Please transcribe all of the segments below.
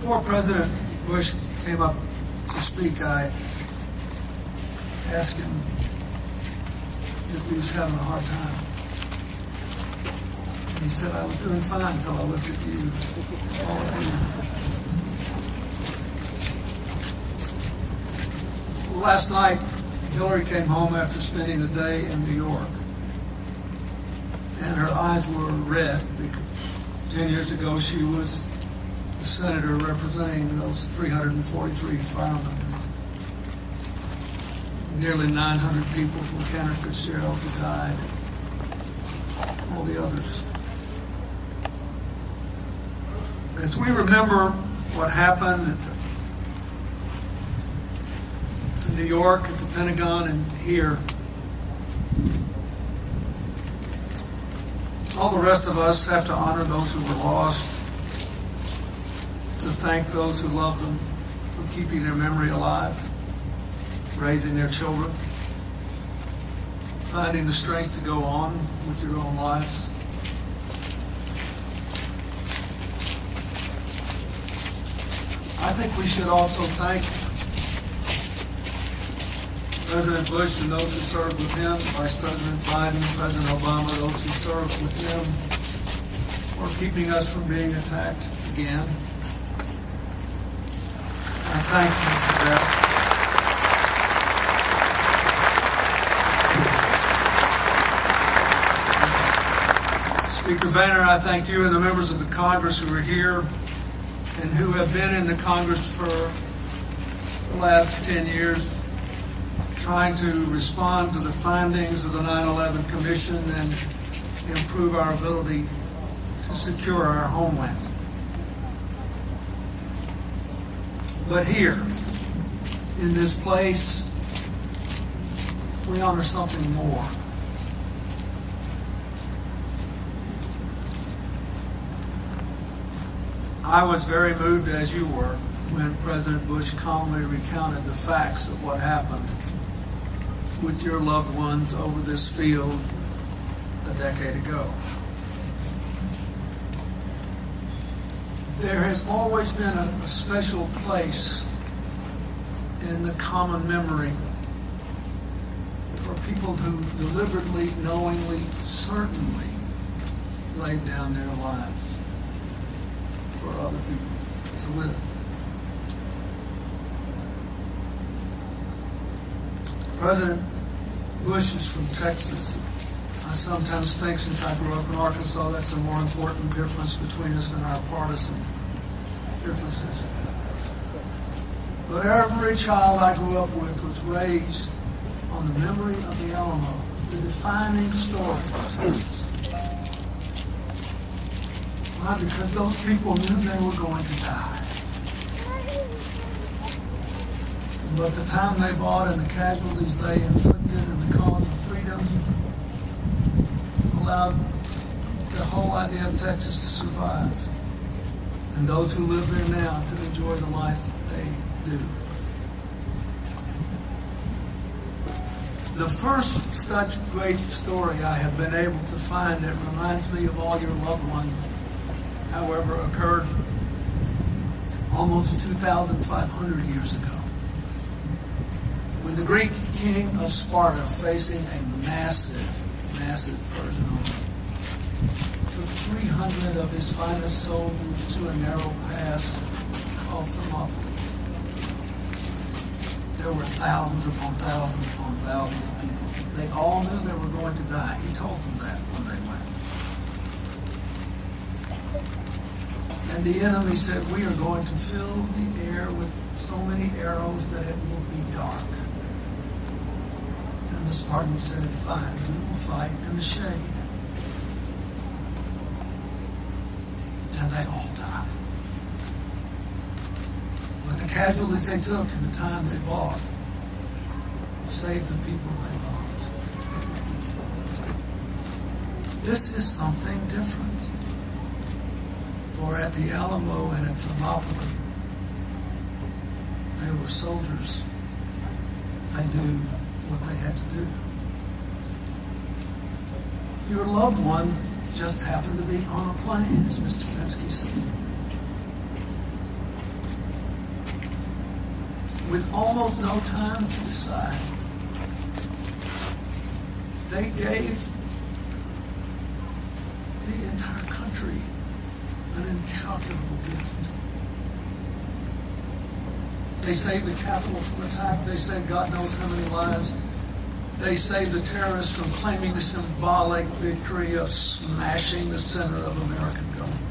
Before President Bush came up to speak, I asked him if he was having a hard time. And he said, I was doing fine until I looked at you, all of you. Last night, Hillary came home after spending the day in New York, and her eyes were red because 10 years ago she was the senator representing those 343 firemen. Nearly 900 people from Cantor Fitzgerald who died, all the others. As we remember what happened in New York, at the Pentagon, and here, all the rest of us have to honor those who were lost, to thank those who loved them for keeping their memory alive, raising their children, finding the strength to go on with your own lives. I think we should also thank President Bush and those who served with him, Vice President Biden, President Obama, those who served with him, for keeping us from being attacked again. I thank you for that. Speaker Boehner, I thank you and the members of the Congress who are here and who have been in the Congress for the last 10 years, trying to respond to the findings of the 9/11 Commission and improve our ability to secure our homeland. But here, in this place, we honor something more. I was very moved, as you were, when President Bush calmly recounted the facts of what happened with your loved ones over this field a decade ago. There has always been a special place in the common memory for people who deliberately, knowingly, certainly laid down their lives for other people to live. President Bush is from Texas. I sometimes think, since I grew up in Arkansas, that's a more important difference between us than our partisan differences. But every child I grew up with was raised on the memory of the Alamo, the defining story of Texas. Why? Because those people knew they were going to die. But the time they bought and the casualties they inflicted in the cause of freedom allowed the whole idea of Texas to survive, and those who live there now to enjoy the life that they do. The first such great story I have been able to find that reminds me of all your loved ones, however, occurred almost 2,500 years ago, when the Greek king of Sparta, facing a massive Persian army, took 300 of his finest soldiers to a narrow pass called Thermopylae. There were thousands upon thousands upon thousands of people. They all knew they were going to die. He told them that when they went. And the enemy said, we are going to fill the air with so many arrows that it will be dark. And the Spartans said, fine, we will fight in the shade. And they all died. But the casualties they took and the time they bought saved the people they loved. This is something different. For at the Alamo and at Thermopylae, they were soldiers. They knew what they had to do. Your loved one just happened to be on a plane, as Mr. Penske said. with almost no time to decide, they gave the entire country an incalculable gift. They saved the Capitol from attack. They saved God knows how many lives. They saved the terrorists from claiming the symbolic victory of smashing the center of American government.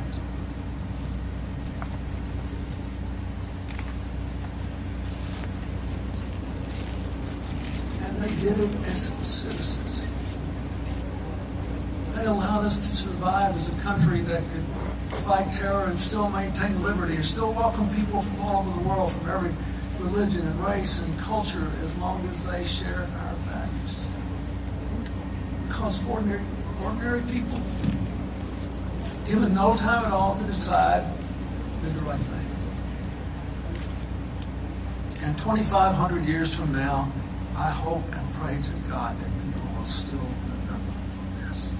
And they did it as citizens. They allowed us to survive as a country that could fight terror and still maintain liberty and still welcome people from all over the world, from every religion and race and culture, as long as they shared our values. Because ordinary people, given no time at all to decide, did the right thing. And 2,500 years from now, I hope and pray to God that people will still remember this.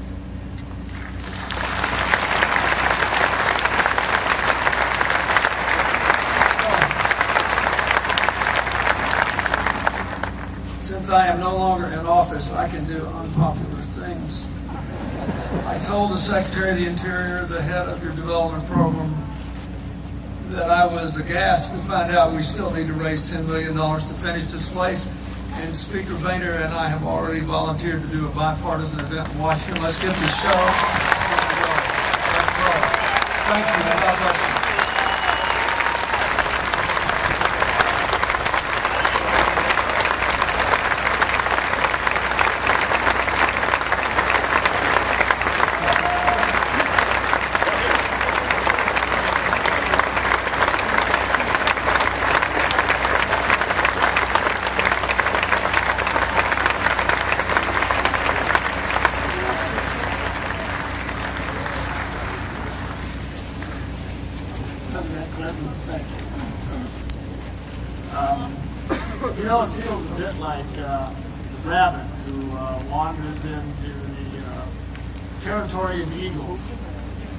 Since I am no longer in office, I can do unpopular things. I told the Secretary of the Interior, the head of your development program, that I was aghast to find out we still need to raise $10 million to finish this place. And Speaker Boehner and I have already volunteered to do a bipartisan event in Washington. Let's get this show. Thank you. God bless you. You know, it feels a bit like the rabbit who wandered into the territory of eagles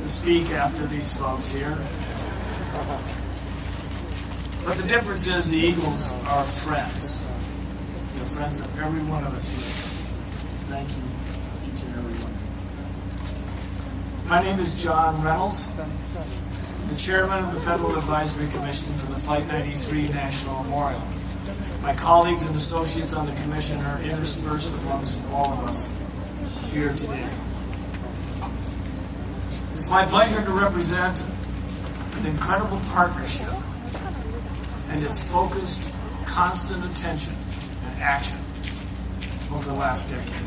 to speak after these folks here. But the difference is the eagles are friends. They're friends of every one of us here. Thank you, each and every one. My name is John Reynolds, the chairman of the Federal Advisory Commission for the Flight 93 National Memorial. My colleagues and associates on the commission are interspersed amongst all of us here today. It's my pleasure to represent an incredible partnership and its focused, constant attention and action over the last decade.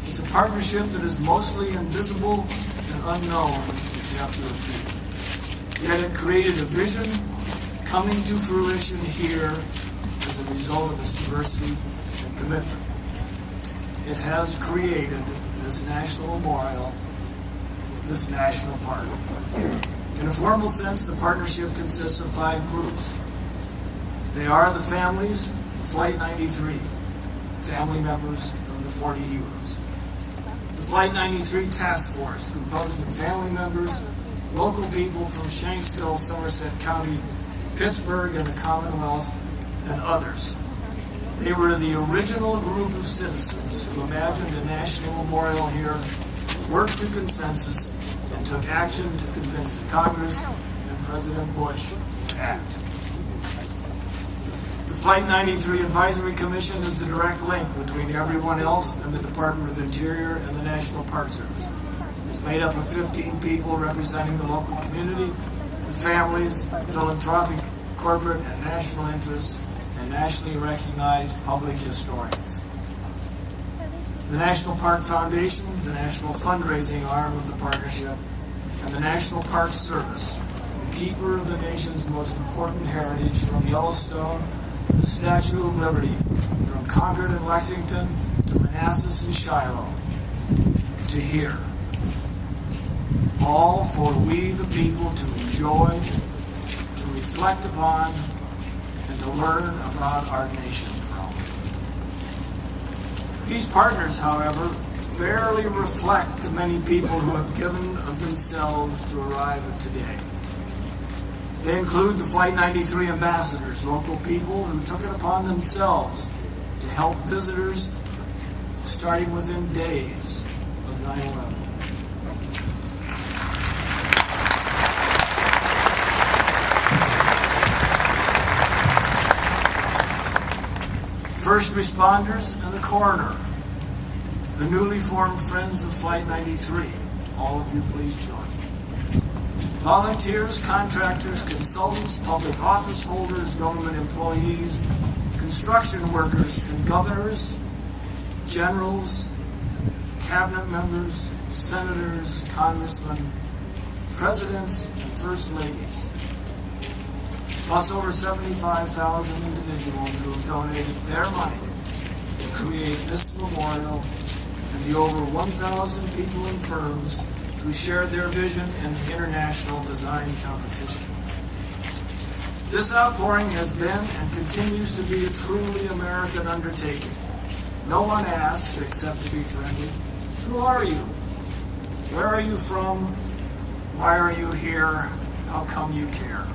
It's a partnership that is mostly invisible and unknown except to a few. Yet it created a vision coming to fruition here as a result of its diversity and commitment. It has created this national memorial, this national park. In a formal sense, the partnership consists of 5 groups. They are the families of Flight 93, family members of the 40 heroes. The Flight 93 Task Force, composed of family members, local people from Shanksville, Somerset County, Pittsburgh, and the Commonwealth, and others. They were the original group of citizens who imagined a national memorial here, worked to consensus, and took action to convince the Congress and President Bush to act. The Flight 93 Advisory Commission is the direct link between everyone else and the Department of Interior and the National Park Service. It's made up of 15 people representing the local community, the families, philanthropic, corporate, and national interests, and nationally recognized public historians. The National Park Foundation, the national fundraising arm of the partnership, and the National Park Service, the keeper of the nation's most important heritage from Yellowstone to the Statue of Liberty, from Concord and Lexington to Manassas and Shiloh, to here. All for we the people to enjoy, to reflect upon, and to learn about our nation from. These partners, however, barely reflect the many people who have given of themselves to arrive at today. They include the Flight 93 ambassadors, local people who took it upon themselves to help visitors starting within days of 9/11. First responders and the coroner, the newly formed Friends of Flight 93. All of you please join me. Volunteers, contractors, consultants, public office holders, government employees, construction workers, and governors, generals, cabinet members, senators, congressmen, presidents, and first ladies, plus over 75,000 individuals who have donated their money to create this memorial, and the over 1,000 people and firms who shared their vision in the international design competition. This outpouring has been and continues to be a truly American undertaking. No one asks, except to be friendly, who are you? Where are you from? Why are you here? How come you care?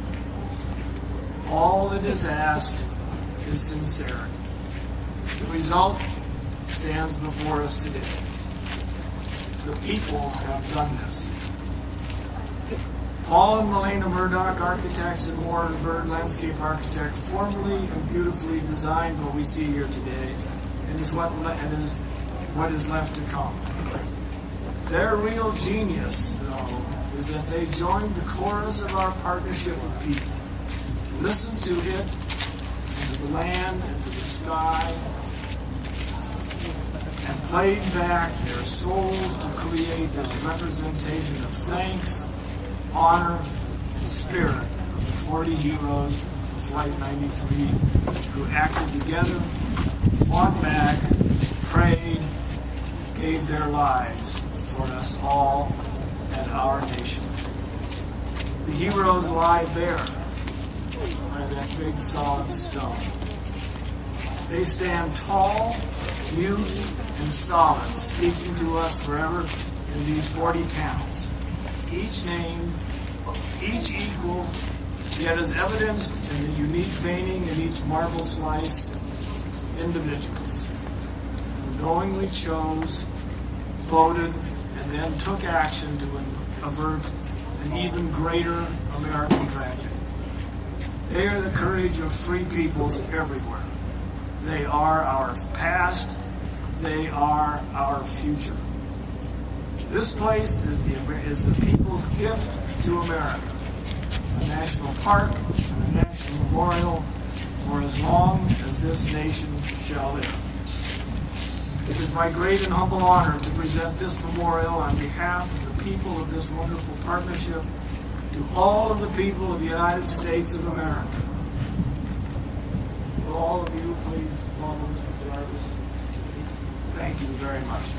All that is asked is sincerity. The result stands before us today. The people have done this. Paul and Melena Murdoch, architects, and Warren Bird, landscape architect, formally and beautifully designed what we see here today, and is what is left to come. Their real genius, though, is that they joined the chorus of our partnership with people. Listened to it, and to the land, and to the sky, and played back their souls to create this representation of thanks, honor, and spirit of the 40 heroes of Flight 93 who acted together, fought back, prayed, gave their lives for us all and our nation. The heroes lie there by that big solid stone. They stand tall, mute, and solid, speaking to us forever in these 40 panels. Each named, each equal, yet as evidenced in the unique veining in each marble slice, individuals who knowingly chose, voted, and then took action to avert an even greater American tragedy. They are the courage of free peoples everywhere. They are our past. They are our future. This place is the people's gift to America, a national park and a national memorial for as long as this nation shall live. It is my great and humble honor to present this memorial on behalf of the people of this wonderful partnership to all of the people of the United States of America. Will all of you please follow Mr. Jarvis? Thank you very much.